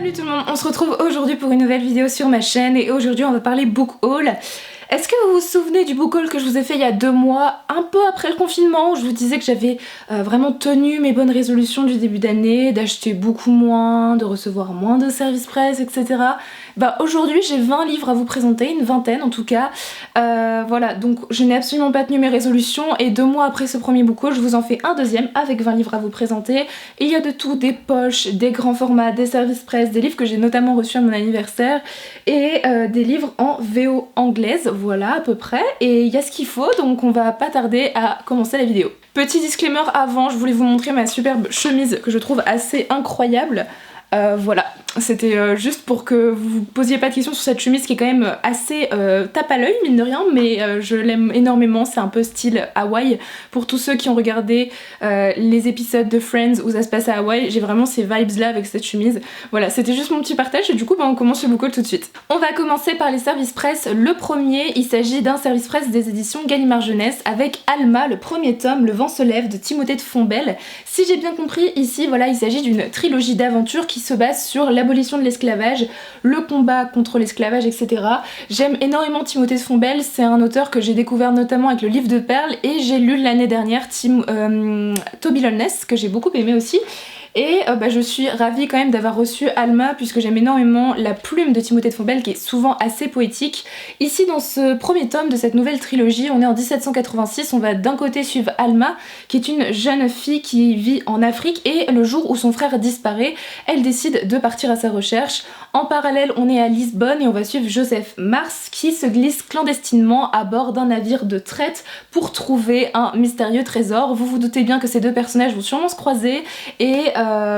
Salut tout le monde, on se retrouve aujourd'hui pour une nouvelle vidéo sur ma chaîne et aujourd'hui on va parler book haul. Est-ce que vous vous souvenez du book haul que je vous ai fait il y a 2 mois, un peu après le confinement, où je vous disais que j'avais vraiment tenu mes bonnes résolutions du début d'année, d'acheter beaucoup moins, de recevoir moins de services presse, etc. Bah aujourd'hui j'ai 20 livres à vous présenter, une vingtaine en tout cas. Voilà, donc je n'ai absolument pas tenu mes résolutions et 2 mois après ce premier book haul, je vous en fais un deuxième avec 20 livres à vous présenter. Il y a de tout, des poches, des grands formats, des services presse, des livres que j'ai notamment reçus à mon anniversaire et des livres en VO anglaise. Voilà à peu près, et il y a ce qu'il faut, donc on va pas tarder à commencer la vidéo. Petit disclaimer avant, je voulais vous montrer ma superbe chemise que je trouve assez incroyable. Voilà, c'était juste pour que vous vous posiez pas de questions sur cette chemise qui est quand même assez tape à l'œil mine de rien, mais je l'aime énormément, c'est un peu style Hawaï. Pour tous ceux qui ont regardé les épisodes de Friends où ça se passe à Hawaï, j'ai vraiment ces vibes là avec cette chemise. Voilà, c'était juste mon petit partage et du coup on commence le book haul tout de suite. On va commencer par les services presse. Le premier, il s'agit d'un service presse des éditions Gallimard Jeunesse avec Alma, le premier tome, Le vent se lève de Timothée de Fontbelle. Si j'ai bien compris, ici voilà, il s'agit d'une trilogie d'aventures qui se base sur l'abolition de l'esclavage, le combat contre l'esclavage, etc. J'aime énormément Timothée de Fontbelle, c'est un auteur que j'ai découvert notamment avec le livre de Perles et j'ai lu l'année dernière Toby Loveless, que j'ai beaucoup aimé aussi. Et je suis ravie quand même d'avoir reçu Alma puisque j'aime énormément la plume de Timothée de Fontbelle qui est souvent assez poétique. Ici dans ce premier tome de cette nouvelle trilogie, on est en 1786, on va d'un côté suivre Alma qui est une jeune fille qui vit en Afrique et le jour où son frère disparaît, elle décide de partir à sa recherche. En parallèle, on est à Lisbonne et on va suivre Joseph Mars qui se glisse clandestinement à bord d'un navire de traite pour trouver un mystérieux trésor. Vous vous doutez bien que ces deux personnages vont sûrement se croiser et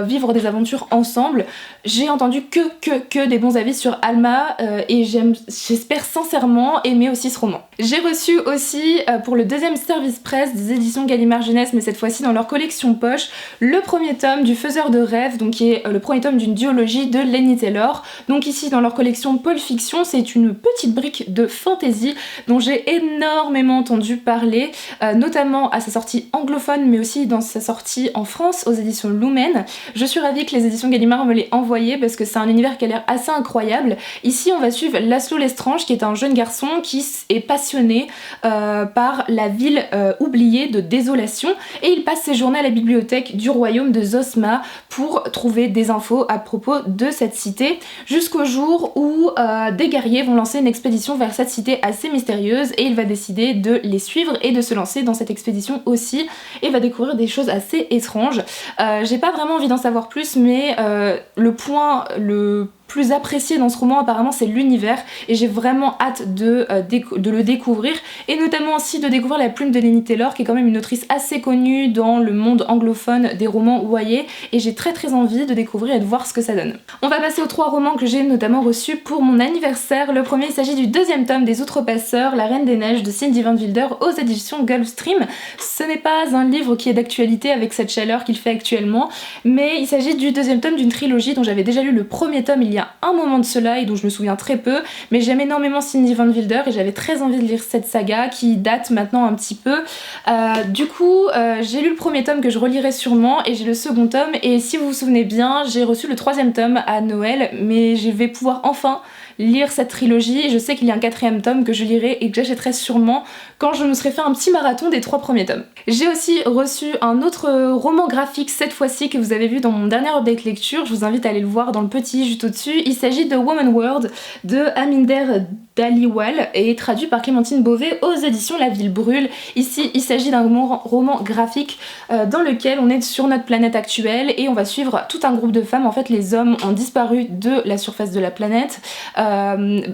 vivre des aventures ensemble. J'ai entendu que des bons avis sur Alma et j'espère sincèrement aimer aussi ce roman. J'ai reçu aussi pour le deuxième service presse des éditions Gallimard Jeunesse, mais cette fois-ci dans leur collection poche, le premier tome du Faiseur de rêves, donc qui est le premier tome d'une duologie de Laini Taylor. Donc ici dans leur collection Pulp Fiction, c'est une petite brique de fantasy dont j'ai énormément entendu parler, notamment à sa sortie anglophone mais aussi dans sa sortie en France aux éditions Lumen. Je suis ravie que les éditions Gallimard me l'aient envoyé parce que c'est un univers qui a l'air assez incroyable. Ici on va suivre Laszlo Lestrange qui est un jeune garçon qui est passionné par la ville oubliée de Désolation et il passe ses journées à la bibliothèque du royaume de Zosma pour trouver des infos à propos de cette cité jusqu'au jour où des guerriers vont lancer une expédition vers cette cité assez mystérieuse et il va décider de les suivre et de se lancer dans cette expédition aussi et va découvrir des choses assez étranges. J'ai pas vraiment envie d'en savoir plus, mais le point le plus apprécié dans ce roman apparemment c'est l'univers et j'ai vraiment hâte de le découvrir et notamment aussi de découvrir la plume de Laini Taylor qui est quand même une autrice assez connue dans le monde anglophone des romans YA et j'ai très envie de découvrir et de voir ce que ça donne. On va passer aux 3 romans que j'ai notamment reçus pour mon anniversaire. Le premier, il s'agit du deuxième tome des Outrepasseurs, La Reine des Neiges de Cindy Van Wilder aux éditions Gulfstream. Ce n'est pas un livre qui est d'actualité avec cette chaleur qu'il fait actuellement, mais il s'agit du deuxième tome d'une trilogie dont j'avais déjà lu le premier tome il y a un moment de cela et dont je me souviens très peu, mais j'aime énormément Cindy Van Wilder et j'avais très envie de lire cette saga qui date maintenant un petit peu. Du coup, j'ai lu le premier tome que je relirai sûrement et j'ai le second tome et si vous vous souvenez bien, j'ai reçu le 3e tome à Noël, mais je vais pouvoir enfin lire cette trilogie et je sais qu'il y a un 4e tome que je lirai et que j'achèterai sûrement quand je me serai fait un petit marathon des 3 premiers tomes. J'ai aussi reçu un autre roman graphique cette fois-ci que vous avez vu dans mon dernier update lecture, je vous invite à aller le voir dans le petit juste au-dessus. Il s'agit de Woman World de Aminder Dhaliwal et traduit par Clémentine Beauvais aux éditions La Ville Brûle. Ici il s'agit d'un roman graphique dans lequel on est sur notre planète actuelle et on va suivre tout un groupe de femmes. En fait les hommes ont disparu de la surface de la planète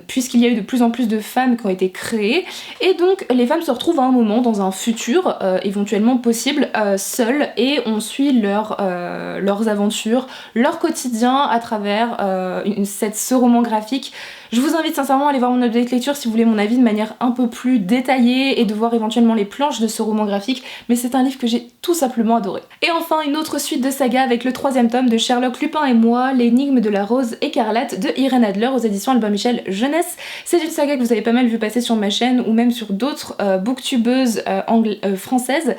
puisqu'il y a eu de plus en plus de femmes qui ont été créées et donc les femmes se retrouvent à un moment dans un futur éventuellement possible seules et on suit leurs aventures, leur quotidien à travers ce roman graphique. Je vous invite sincèrement à aller voir mon update lecture si vous voulez mon avis de manière un peu plus détaillée et de voir éventuellement les planches de ce roman graphique, mais c'est un livre que j'ai tout simplement adoré. Et enfin une autre suite de saga avec le 3e tome de Sherlock Lupin et moi, l'énigme de la rose écarlate de Irène Adler aux éditions Albin Michel Jeunesse. C'est une saga que vous avez pas mal vu passer sur ma chaîne ou même sur d'autres booktubeuses françaises.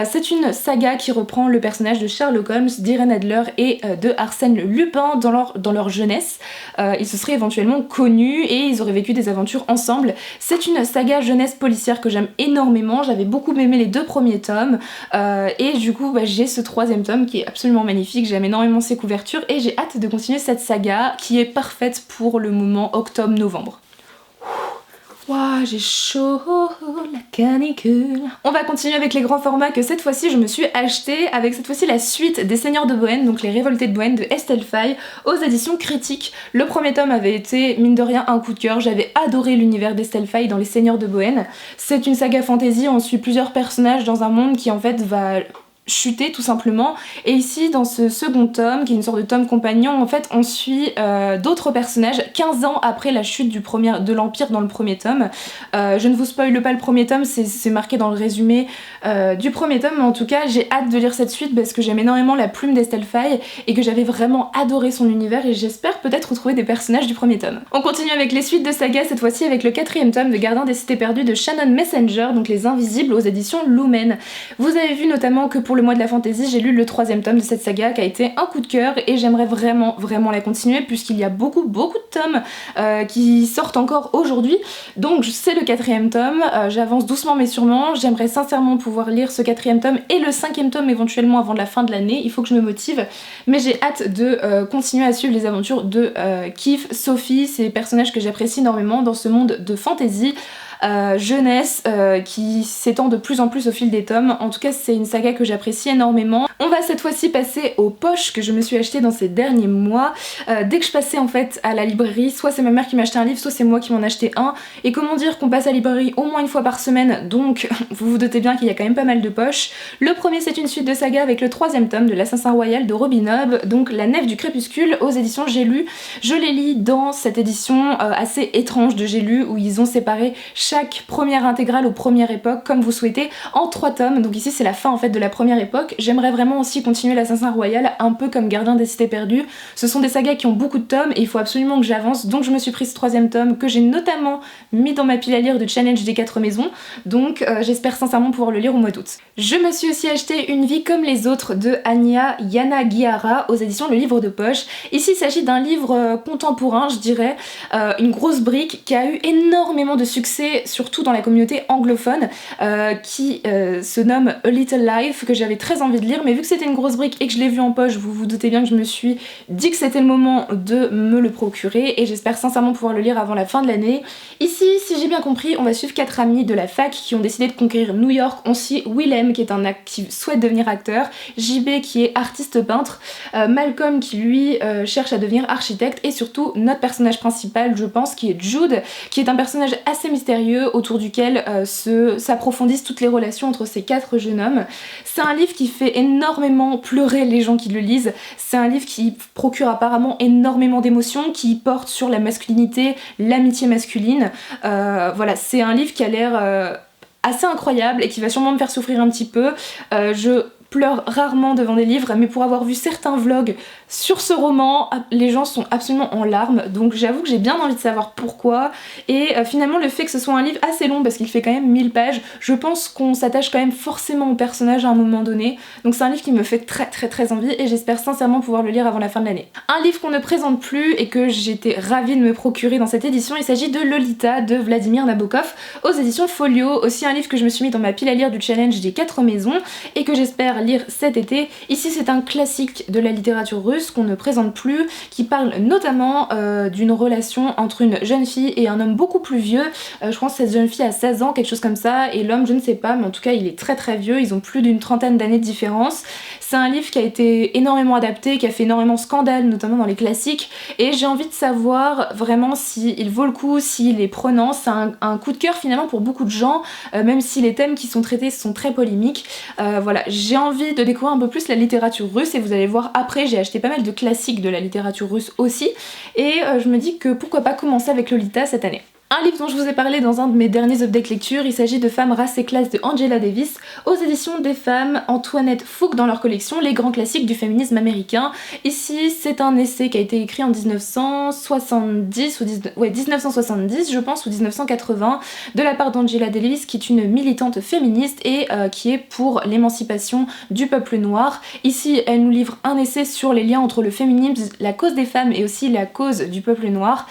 C'est une saga qui reprend le personnage de Sherlock Holmes, d'Irène Adler et de Arsène Lupin dans leur jeunesse. Ils se seraient éventuellement connus et ils auraient vécu des aventures ensemble. C'est une saga jeunesse policière que j'aime énormément, j'avais beaucoup aimé les 2 premiers tomes et du coup j'ai ce 3e tome qui est absolument magnifique, j'aime énormément ses couvertures et j'ai hâte de continuer cette saga qui est parfaite pour le moment octobre-novembre. Waouh, j'ai chaud, la canicule. On va continuer avec les grands formats que cette fois-ci je me suis acheté avec cette fois-ci la suite des Seigneurs de Bohême, donc les Révoltés de Bohême de Estelle Faye aux éditions Critiques. Le premier tome avait été mine de rien un coup de cœur, j'avais adoré l'univers d'Estelle Faye dans les Seigneurs de Bohême. C'est une saga fantasy, on suit plusieurs personnages dans un monde qui en fait va chuter tout simplement, et ici dans ce second tome qui est une sorte de tome compagnon, en fait on suit d'autres personnages 15 ans après la chute de l'Empire dans le premier tome. Je ne vous spoile pas le premier tome, c'est marqué dans le résumé du premier tome, mais en tout cas j'ai hâte de lire cette suite parce que j'aime énormément la plume d'Estelle Faye et que j'avais vraiment adoré son univers et j'espère peut-être retrouver des personnages du premier tome. On continue avec les suites de saga, cette fois-ci avec le 4e tome de Gardien des Cités Perdues de Shannon Messenger, donc Les Invisibles aux éditions Lumen. Vous avez vu notamment que pour le mois de la fantasy, j'ai lu le 3e tome de cette saga qui a été un coup de cœur et j'aimerais vraiment la continuer puisqu'il y a beaucoup de tomes qui sortent encore aujourd'hui. Donc c'est le 4e tome, j'avance doucement mais sûrement, j'aimerais sincèrement pouvoir lire ce 4e tome et le 5e tome éventuellement avant la fin de l'année, il faut que je me motive, mais j'ai hâte de continuer à suivre les aventures de Kif, Sophie, ces personnages que j'apprécie énormément dans ce monde de fantasy. Jeunesse qui s'étend de plus en plus au fil des tomes. En tout cas c'est une saga que j'apprécie énormément. On va cette fois-ci passer aux poches que je me suis achetées dans ces derniers mois. Dès que je passais en fait à la librairie, soit c'est ma mère qui m'achetait un livre, soit c'est moi qui m'en achetais un. Et comment dire qu'on passe à la librairie au moins une fois par semaine, donc vous vous doutez bien qu'il y a quand même pas mal de poches. Le premier c'est une suite de saga avec le 3e tome de l'Assassin Royal de Robin Hobb, donc La Nef du Crépuscule aux éditions J'ai lu. Je les lis dans cette édition assez étrange de J'ai lu où ils ont séparé chaque première intégrale aux premières époques comme vous souhaitez en 3 tomes, donc ici c'est la fin en fait de la première époque. J'aimerais vraiment aussi continuer l'Assassin Royal un peu comme Gardien des Cités Perdues. Ce sont des sagas qui ont beaucoup de tomes et il faut absolument que j'avance, donc je me suis pris ce 3e tome que j'ai notamment mis dans ma pile à lire de challenge des 4 maisons, donc j'espère sincèrement pouvoir le lire au mois d'août. Je me suis aussi acheté Une vie comme les autres de Anya Yanagihara aux éditions Le Livre de Poche. Ici il s'agit d'un livre contemporain je dirais, une grosse brique qui a eu énormément de succès surtout dans la communauté anglophone qui se nomme A Little Life, que j'avais très envie de lire, mais vu que c'était une grosse brique et que je l'ai vu en poche, vous vous doutez bien que je me suis dit que c'était le moment de me le procurer et j'espère sincèrement pouvoir le lire avant la fin de l'année. Ici, si j'ai bien compris, on va suivre 4 amis de la fac qui ont décidé de conquérir New York. On suit Willem qui souhaite devenir acteur, JB qui est artiste peintre, Malcolm qui lui cherche à devenir architecte et surtout notre personnage principal je pense qui est Jude, qui est un personnage assez mystérieux autour duquel s'approfondissent toutes les relations entre ces 4 jeunes hommes. C'est un livre qui fait énormément pleurer les gens qui le lisent, c'est un livre qui procure apparemment énormément d'émotions, qui porte sur la masculinité, l'amitié masculine. Voilà, c'est un livre qui a l'air assez incroyable et qui va sûrement me faire souffrir un petit peu. Je pleure rarement devant des livres, mais pour avoir vu certains vlogs sur ce roman, les gens sont absolument en larmes, donc j'avoue que j'ai bien envie de savoir pourquoi, et finalement le fait que ce soit un livre assez long, parce qu'il fait quand même 1000 pages, je pense qu'on s'attache quand même forcément au personnage à un moment donné, donc c'est un livre qui me fait très envie, et j'espère sincèrement pouvoir le lire avant la fin de l'année. Un livre qu'on ne présente plus, et que j'étais ravie de me procurer dans cette édition, il s'agit de Lolita de Vladimir Nabokov, aux éditions Folio, aussi un livre que je me suis mis dans ma pile à lire du challenge des 4 maisons, et que j'espère lire cet été. Ici c'est un classique de la littérature russe qu'on ne présente plus, qui parle notamment d'une relation entre une jeune fille et un homme beaucoup plus vieux. Je pense que cette jeune fille a 16 ans, quelque chose comme ça, et l'homme je ne sais pas, mais en tout cas il est très vieux, ils ont plus d'une 30aine d'années de différence. C'est un livre qui a été énormément adapté, qui a fait énormément scandale, notamment dans les classiques, et j'ai envie de savoir vraiment s'il vaut le coup, s'il est prenant. C'est un coup de cœur finalement pour beaucoup de gens, même si les thèmes qui sont traités sont très polémiques. Voilà, j'ai envie de découvrir un peu plus la littérature russe, et vous allez voir après, j'ai acheté pas mal de classiques de la littérature russe aussi, et je me dis que pourquoi pas commencer avec Lolita cette année. Un livre dont je vous ai parlé dans un de mes derniers updates lecture, il s'agit de Femmes, race et classe de Angela Davis, aux éditions des femmes Antoinette Fouque dans leur collection Les grands classiques du féminisme américain. Ici, c'est un essai qui a été écrit en 1970, 1970 je pense, ou 1980, de la part d'Angela Davis, qui est une militante féministe et qui est pour l'émancipation du peuple noir. Ici, elle nous livre un essai sur les liens entre le féminisme, la cause des femmes et aussi la cause du peuple noir.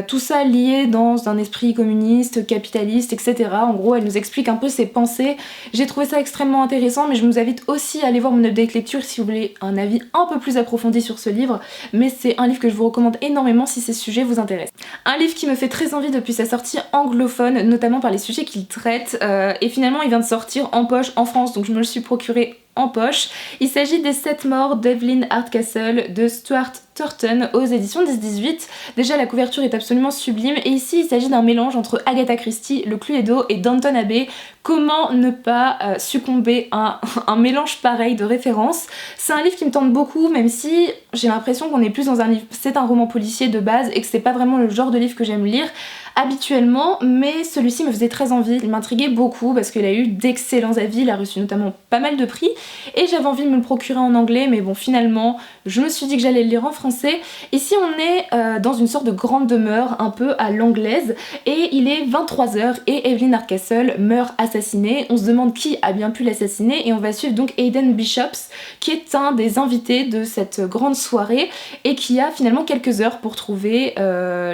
Tout ça lié dans un esprit communiste, capitaliste, etc. En gros, elle nous explique un peu ses pensées. J'ai trouvé ça extrêmement intéressant, mais je vous invite aussi à aller voir mon update lecture si vous voulez un avis un peu plus approfondi sur ce livre, mais c'est un livre que je vous recommande énormément si ces sujets vous intéressent. Un livre qui me fait très envie depuis sa sortie anglophone, notamment par les sujets qu'il traite, et finalement il vient de sortir en poche en France, donc je me le suis procuré en poche. Il s'agit des 7 morts d'Evelyn Hardcastle de Stuart Turton aux éditions 10-18. Déjà la couverture est absolument sublime, et ici il s'agit d'un mélange entre Agatha Christie, Le Cluedo et Downton Abbey. Comment ne pas succomber à un mélange pareil de références. C'est un livre qui me tente beaucoup, même si j'ai l'impression qu'on est plus dans un livre, c'est un roman policier de base et que c'est pas vraiment le genre de livre que j'aime lire habituellement, mais celui-ci me faisait très envie, il m'intriguait beaucoup parce qu'il a eu d'excellents avis, il a reçu notamment pas mal de prix, et j'avais envie de me le procurer en anglais, mais bon finalement je me suis dit que j'allais le lire en français. Ici on est dans une sorte de grande demeure un peu à l'anglaise, et il est 23h et Evelyn Hardcastle meurt assassinée. On se demande qui a bien pu l'assassiner, et on va suivre donc Hayden Bishops, qui est un des invités de cette grande soirée et qui a finalement quelques heures pour trouver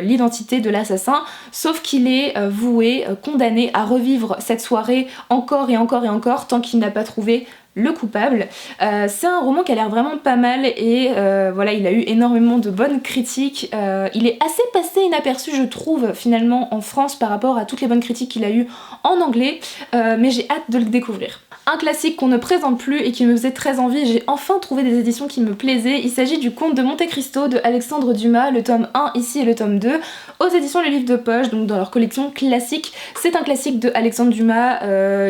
l'identité de l'assassin. Sauf qu'il est voué, condamné à revivre cette soirée encore et encore et encore tant qu'il n'a pas trouvé le coupable. C'est un roman qui a l'air vraiment pas mal, et voilà, il a eu énormément de bonnes critiques. Il est assez passé inaperçu je trouve finalement en France par rapport à toutes les bonnes critiques qu'il a eu en anglais, mais j'ai hâte de le découvrir. Un classique qu'on ne présente plus et qui me faisait très envie, j'ai enfin trouvé des éditions qui me plaisaient. Il s'agit du Comte de Monte Cristo de Alexandre Dumas, le tome 1 ici et le tome 2, aux éditions Le Livre de Poche, donc dans leur collection classique. C'est un classique de Alexandre Dumas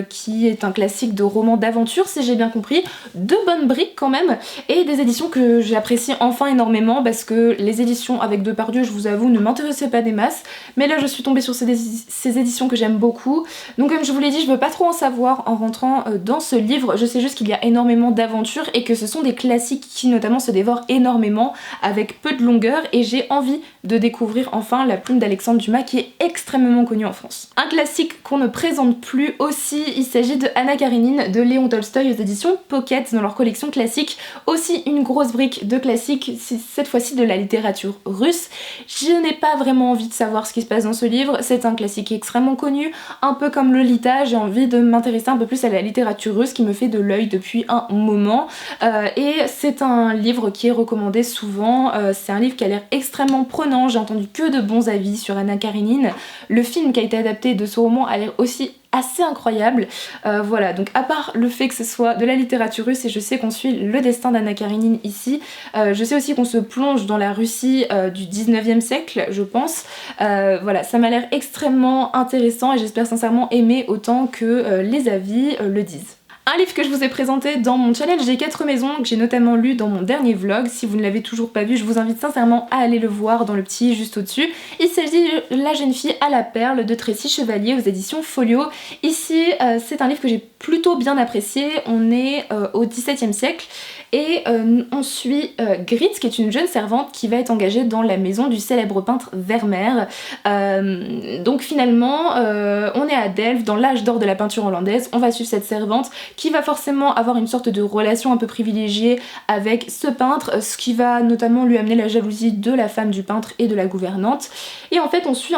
qui est un classique de roman d'aventure si j'ai bien compris, de bonnes briques quand même, et des éditions que j'apprécie enfin énormément parce que les éditions avec Depardieu, je vous avoue, ne m'intéressaient pas des masses, mais là je suis tombée sur ces éditions que j'aime beaucoup. Donc comme je vous l'ai dit, je veux pas trop en savoir en rentrant dans ce livre, je sais juste qu'il y a énormément d'aventures et que ce sont des classiques qui notamment se dévorent énormément avec peu de longueur, et j'ai envie de découvrir enfin La Plume d'Alexandre Dumas qui est extrêmement connue en France. Un classique qu'on ne présente plus aussi, il s'agit de Anna Karénine de Léon Tolstoï aux éditions Pocket dans leur collection classique. Aussi une grosse brique de classique, cette fois-ci de la littérature russe. Je n'ai pas vraiment envie de savoir ce qui se passe dans ce livre, c'est un classique extrêmement connu, un peu comme Lolita, j'ai envie de m'intéresser un peu plus à la littérature russe qui me fait de l'œil depuis un moment, et c'est un livre qui est recommandé souvent. C'est un livre qui a l'air extrêmement prenant, j'ai entendu que de bons avis sur Anna Karénine. Le film qui a été adapté de ce roman a l'air aussi assez incroyable. Voilà, donc à part le fait que ce soit de la littérature russe, et je sais qu'on suit le destin d'Anna Karénine ici, je sais aussi qu'on se plonge dans la Russie du 19e siècle, je pense. Voilà, ça m'a l'air extrêmement intéressant et j'espère sincèrement aimer autant que les avis le disent. Un livre que je vous ai présenté dans mon challenge des 4 maisons, que j'ai notamment lu dans mon dernier vlog. Si vous ne l'avez toujours pas vu, je vous invite sincèrement à aller le voir dans le petit juste au-dessus. Il s'agit de La jeune fille à la perle de Tracy Chevalier aux éditions Folio. Ici, c'est un livre que j'ai plutôt bien apprécié. On est au XVIIe siècle et on suit Gritz, qui est une jeune servante qui va être engagée dans la maison du célèbre peintre Vermeer. Donc finalement, on est à Delft, dans l'âge d'or de la peinture hollandaise. On va suivre cette servante qui va forcément avoir une sorte de relation un peu privilégiée avec ce peintre, ce qui va notamment lui amener la jalousie de la femme du peintre et de la gouvernante. Et en fait on suit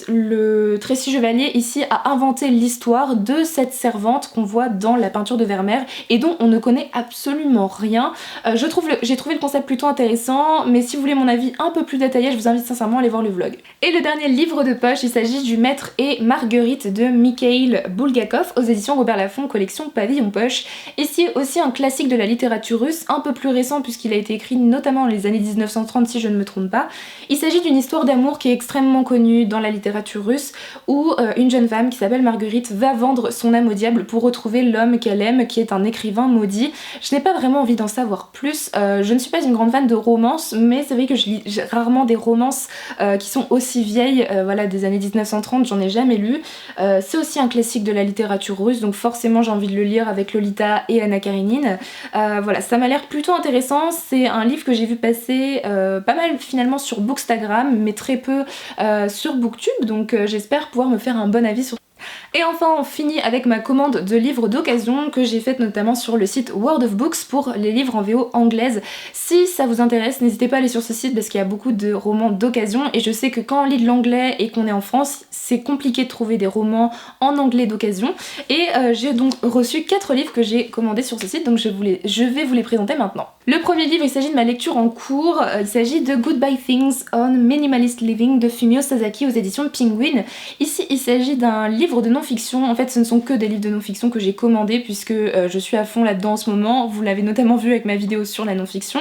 le Tracy Chevalier ici à inventer l'histoire de cette servante qu'on voit dans la peinture de Vermeer et dont on ne connaît absolument rien. rien. J'ai trouvé le concept plutôt intéressant, mais si vous voulez mon avis un peu plus détaillé, je vous invite sincèrement à aller voir le vlog. Et le dernier livre de poche, il s'agit du Maître et Marguerite de Mikhail Bulgakov aux éditions Robert Laffont, collection Pavillon Poche. Ici aussi un classique de la littérature russe, un peu plus récent puisqu'il a été écrit notamment dans les années 1930 si je ne me trompe pas. Il s'agit d'une histoire d'amour qui est extrêmement connue dans la littérature russe où une jeune femme qui s'appelle Marguerite va vendre son âme au diable pour retrouver l'homme qu'elle aime qui est un écrivain maudit. Je n'ai pas vraiment envie d'en savoir plus, je ne suis pas une grande fan de romance mais c'est vrai que je lis rarement des romances qui sont aussi vieilles, voilà, des années 1930, j'en ai jamais lu. C'est aussi un classique de la littérature russe donc forcément j'ai envie de le lire avec Lolita et Anna Karenine. Voilà, ça m'a l'air plutôt intéressant, c'est un livre que j'ai vu passer pas mal finalement sur Bookstagram mais très peu sur Booktube donc j'espère pouvoir me faire un bon avis sur. Et enfin on finit avec ma commande de livres d'occasion que j'ai faite notamment sur le site World of Books pour les livres en VO anglaise. Si ça vous intéresse, n'hésitez pas à aller sur ce site parce qu'il y a beaucoup de romans d'occasion et je sais que quand on lit de l'anglais et qu'on est en France, c'est compliqué de trouver des romans en anglais d'occasion. Et j'ai donc reçu 4 livres que j'ai commandés sur ce site donc je vais vous les présenter maintenant. Le premier livre, il s'agit de ma lecture en cours, il s'agit de Goodbye Things on Minimalist Living de Fumio Sasaki aux éditions Penguin. Ici il s'agit d'un livre de non-fiction, en fait ce ne sont que des livres de non-fiction que j'ai commandés puisque je suis à fond là-dedans en ce moment, vous l'avez notamment vu avec ma vidéo sur la non-fiction.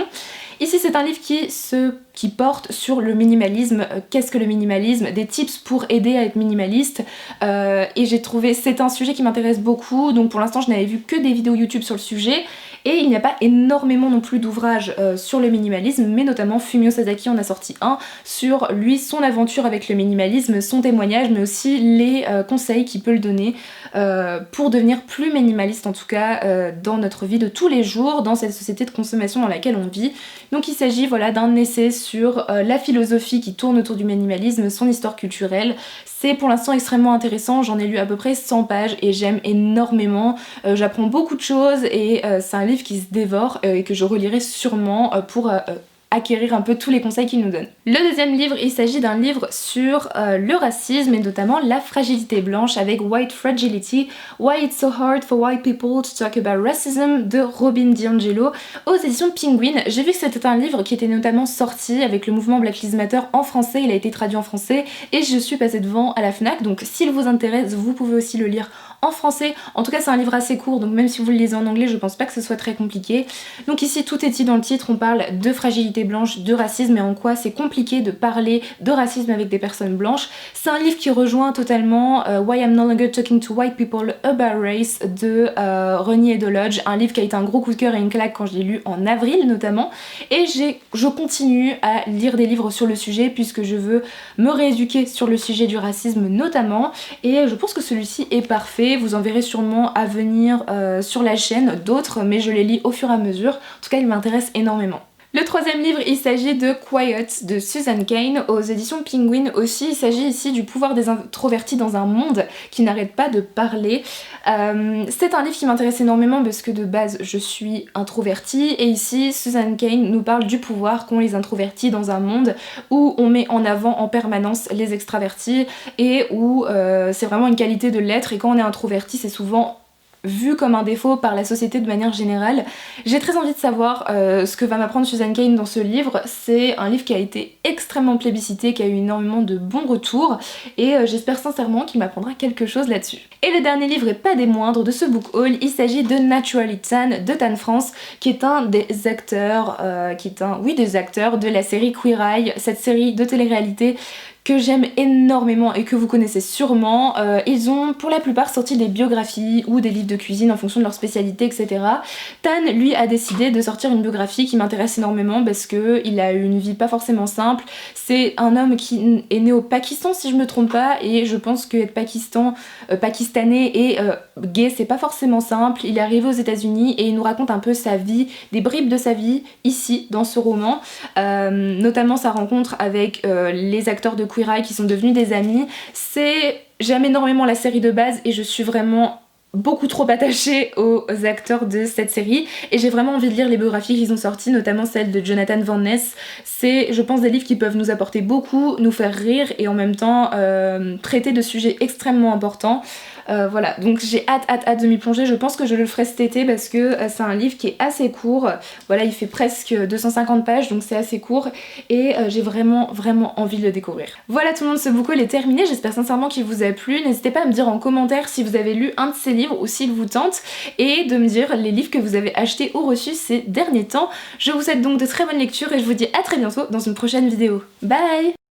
Ici c'est un livre qui porte sur le minimalisme, qu'est-ce que le minimalisme, des tips pour aider à être minimaliste et j'ai trouvé, c'est un sujet qui m'intéresse beaucoup donc pour l'instant je n'avais vu que des vidéos YouTube sur le sujet et il n'y a pas énormément non plus d'ouvrages sur le minimalisme mais notamment Fumio Sasaki en a sorti un sur lui, son aventure avec le minimalisme, son témoignage mais aussi les conseils qu'il peut le donner pour devenir plus minimaliste en tout cas dans notre vie de tous les jours, dans cette société de consommation dans laquelle on vit. Donc il s'agit voilà d'un essai sur la philosophie qui tourne autour du minimalisme, son histoire culturelle. C'est pour l'instant extrêmement intéressant, j'en ai lu à peu près 100 pages et j'aime énormément, j'apprends beaucoup de choses et c'est un livre qui se dévore et que je relirai sûrement pour acquérir un peu tous les conseils qu'il nous donne. Le deuxième livre, il s'agit d'un livre sur le racisme et notamment la fragilité blanche avec White Fragility, Why It's So Hard for White People to Talk About Racism de Robin DiAngelo aux éditions Penguin. J'ai vu que c'était un livre qui était notamment sorti avec le mouvement Black Lives Matter en français, il a été traduit en français et je suis passée devant à la FNAC donc s'il vous intéresse vous pouvez aussi le lire en français. En tout cas c'est un livre assez court donc même si vous le lisez en anglais je pense pas que ce soit très compliqué. Donc ici tout est dit dans le titre, on parle de fragilité blanche, de racisme et en quoi c'est compliqué de parler de racisme avec des personnes blanches. C'est un livre qui rejoint totalement Why I'm No Longer Talking to White People About Race de Renier Edolodge, un livre qui a été un gros coup de cœur et une claque quand je l'ai lu en avril notamment et je continue à lire des livres sur le sujet puisque je veux me rééduquer sur le sujet du racisme notamment et je pense que celui-ci est parfait. Vous en verrez sûrement à venir sur la chaîne d'autres mais je les lis au fur et à mesure, en tout cas il m'intéresse énormément. Le troisième livre, il s'agit de Quiet de Susan Cain aux éditions Penguin aussi. Il s'agit ici du pouvoir des introvertis dans un monde qui n'arrête pas de parler. C'est un livre qui m'intéresse énormément parce que de base je suis introvertie et ici Susan Cain nous parle du pouvoir qu'ont les introvertis dans un monde où on met en avant en permanence les extravertis et où c'est vraiment une qualité de l'être et quand on est introverti c'est souvent vu comme un défaut par la société de manière générale. J'ai très envie de savoir ce que va m'apprendre Susan Cain dans ce livre. C'est un livre qui a été extrêmement plébiscité, qui a eu énormément de bons retours et j'espère sincèrement qu'il m'apprendra quelque chose là-dessus. Et le dernier livre et pas des moindres de ce book haul, il s'agit de Naturally Tan de Tan France qui est un des acteurs, des acteurs de la série Queer Eye, cette série de télé-réalité que j'aime énormément et que vous connaissez sûrement. Ils ont pour la plupart sorti des biographies ou des livres de cuisine en fonction de leur spécialité, etc. Tan, lui, a décidé de sortir une biographie qui m'intéresse énormément parce que il a eu une vie pas forcément simple. C'est un homme qui est né au Pakistan si je me trompe pas et je pense qu'être pakistanais et gay c'est pas forcément simple. Il est arrivé aux États-Unis et il nous raconte un peu sa vie, des bribes de sa vie ici dans ce roman, notamment sa rencontre avec les acteurs de Queer Eye qui sont devenus des amis. J'aime énormément la série de base et je suis vraiment beaucoup trop attachée aux acteurs de cette série et j'ai vraiment envie de lire les biographies qu'ils ont sorties, notamment celle de Jonathan Van Ness. C'est, je pense, des livres qui peuvent nous apporter beaucoup, nous faire rire et en même temps traiter de sujets extrêmement importants. Voilà, donc j'ai hâte de m'y plonger. Je pense que je le ferai cet été parce que c'est un livre qui est assez court. Voilà, il fait presque 250 pages, donc c'est assez court et j'ai vraiment envie de le découvrir. Voilà tout le monde, ce book haul est terminé. J'espère sincèrement qu'il vous a plu. N'hésitez pas à me dire en commentaire si vous avez lu un de ces livres ou s'il vous tente et de me dire les livres que vous avez achetés ou reçus ces derniers temps. Je vous souhaite donc de très bonnes lectures et je vous dis à très bientôt dans une prochaine vidéo. Bye!